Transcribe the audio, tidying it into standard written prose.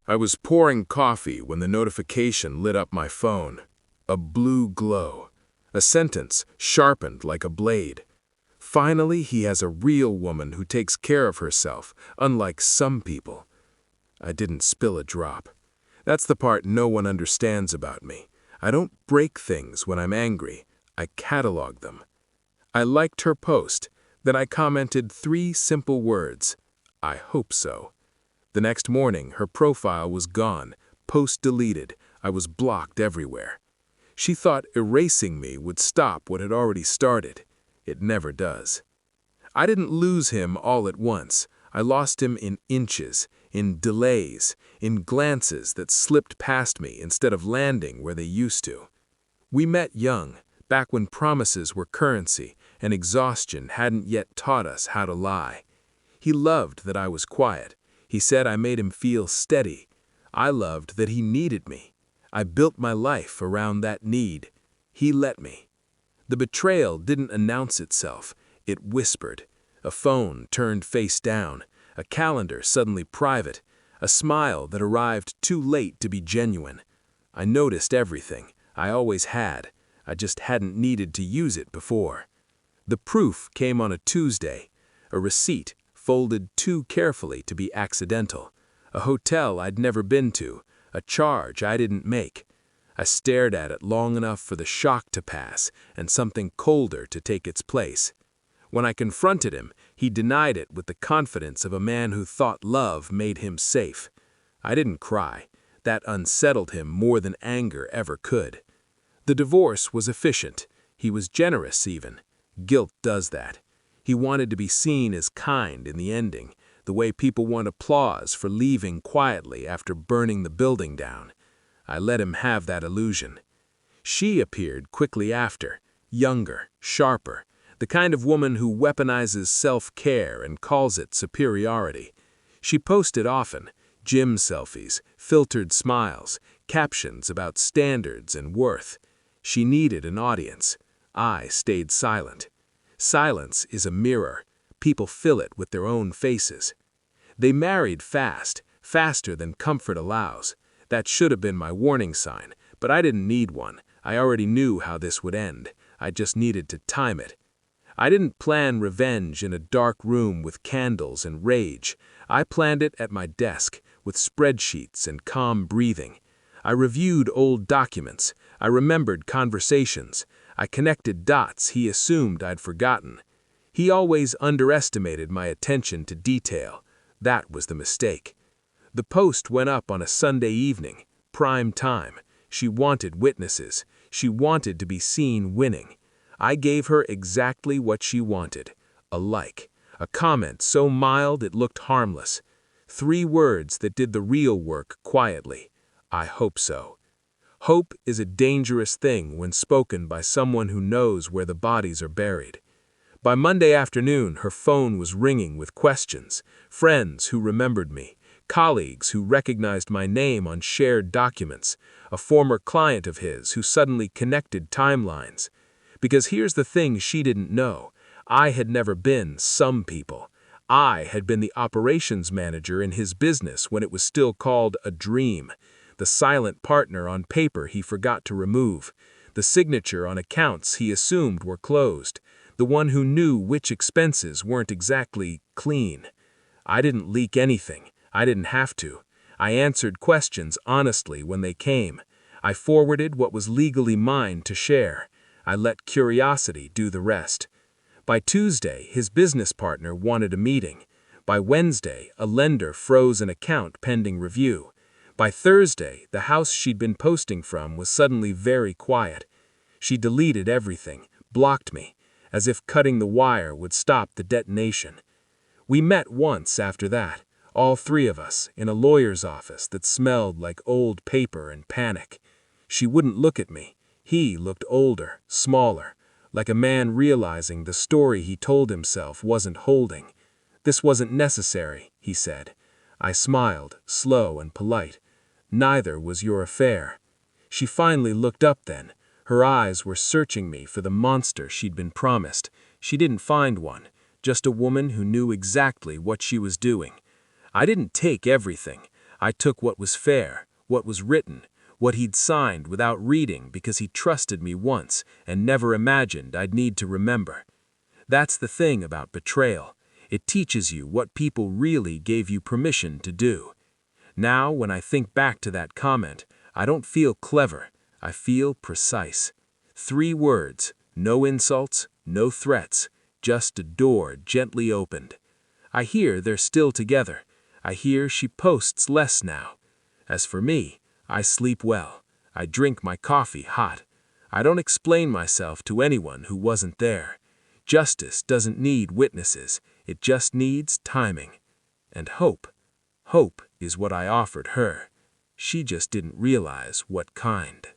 I was pouring coffee when the notification lit up my phone. A blue glow. A sentence sharpened like a blade. Finally, he has a real woman who takes care of herself, unlike some people. I didn't spill a drop. That's the part no one understands about me. I don't break things when I'm angry. I catalog them. I liked her post. Then I commented 3 simple words. I hope so. The next morning, her profile was gone, post deleted. I was blocked everywhere. She thought erasing me would stop what had already started. It never does. I didn't lose him all at once. I lost him in inches, in delays, in glances that slipped past me instead of landing where they used to. We met young, back when promises were currency and exhaustion hadn't yet taught us how to lie. He loved that I was quiet. He said I made him feel steady. I loved that he needed me. I built my life around that need. He let me. The betrayal didn't announce itself. It whispered. A phone turned face down, a calendar suddenly private, a smile that arrived too late to be genuine. I noticed everything. I always had. I just hadn't needed to use it before. The proof came on a Tuesday, a receipt folded too carefully to be accidental, a hotel I'd never been to, a charge I didn't make. I stared at it long enough for the shock to pass and something colder to take its place. When I confronted him, he denied it with the confidence of a man who thought love made him safe. I didn't cry. That unsettled him more than anger ever could. The divorce was efficient. He was generous even. Guilt does that. He wanted to be seen as kind in the ending, the way people want applause for leaving quietly after burning the building down. I let him have that illusion. She appeared quickly after, younger, sharper, the kind of woman who weaponizes self-care and calls it superiority. She posted often, gym selfies, filtered smiles, captions about standards and worth. She needed an audience. I stayed silent. Silence is a mirror. People fill it with their own faces. They married fast, faster than comfort allows. That should have been my warning sign, but I didn't need one. I already knew how this would end. I just needed to time it. I didn't plan revenge in a dark room with candles and rage. I planned it at my desk, with spreadsheets and calm breathing. I reviewed old documents. I remembered conversations. I connected dots he assumed I'd forgotten. He always underestimated my attention to detail. That was the mistake. The post went up on a Sunday evening, prime time. She wanted witnesses. She wanted to be seen winning. I gave her exactly what she wanted. A like. A comment so mild it looked harmless. 3 words that did the real work quietly. I hope so. Hope is a dangerous thing when spoken by someone who knows where the bodies are buried. By Monday afternoon, her phone was ringing with questions. Friends who remembered me. Colleagues who recognized my name on shared documents. A former client of his who suddenly connected timelines. Because here's the thing she didn't know. I had never been some people. I had been the operations manager in his business when it was still called a dream. The silent partner on paper he forgot to remove. The signature on accounts he assumed were closed. The one who knew which expenses weren't exactly clean. I didn't leak anything. I didn't have to. I answered questions honestly when they came. I forwarded what was legally mine to share. I let curiosity do the rest. By Tuesday, his business partner wanted a meeting. By Wednesday, a lender froze an account pending review. By Thursday, the house she'd been posting from was suddenly very quiet. She deleted everything, blocked me, as if cutting the wire would stop the detonation. We met once after that, all 3 of us, in a lawyer's office that smelled like old paper and panic. She wouldn't look at me. He looked older, smaller, like a man realizing the story he told himself wasn't holding. This wasn't necessary, he said. I smiled, slow and polite. Neither was your affair. She finally looked up then. Her eyes were searching me for the monster she'd been promised. She didn't find one, just a woman who knew exactly what she was doing. I didn't take everything. I took what was fair, what was written, what he'd signed without reading because he trusted me once and never imagined I'd need to remember. That's the thing about betrayal. It teaches you what people really gave you permission to do. Now, when I think back to that comment, I don't feel clever, I feel precise. 3 words, no insults, no threats, just a door gently opened. I hear they're still together. I hear she posts less now. As for me, I sleep well. I drink my coffee hot. I don't explain myself to anyone who wasn't there. Justice doesn't need witnesses, it just needs timing. And hope. Hope is what I offered her. She just didn't realize what kind.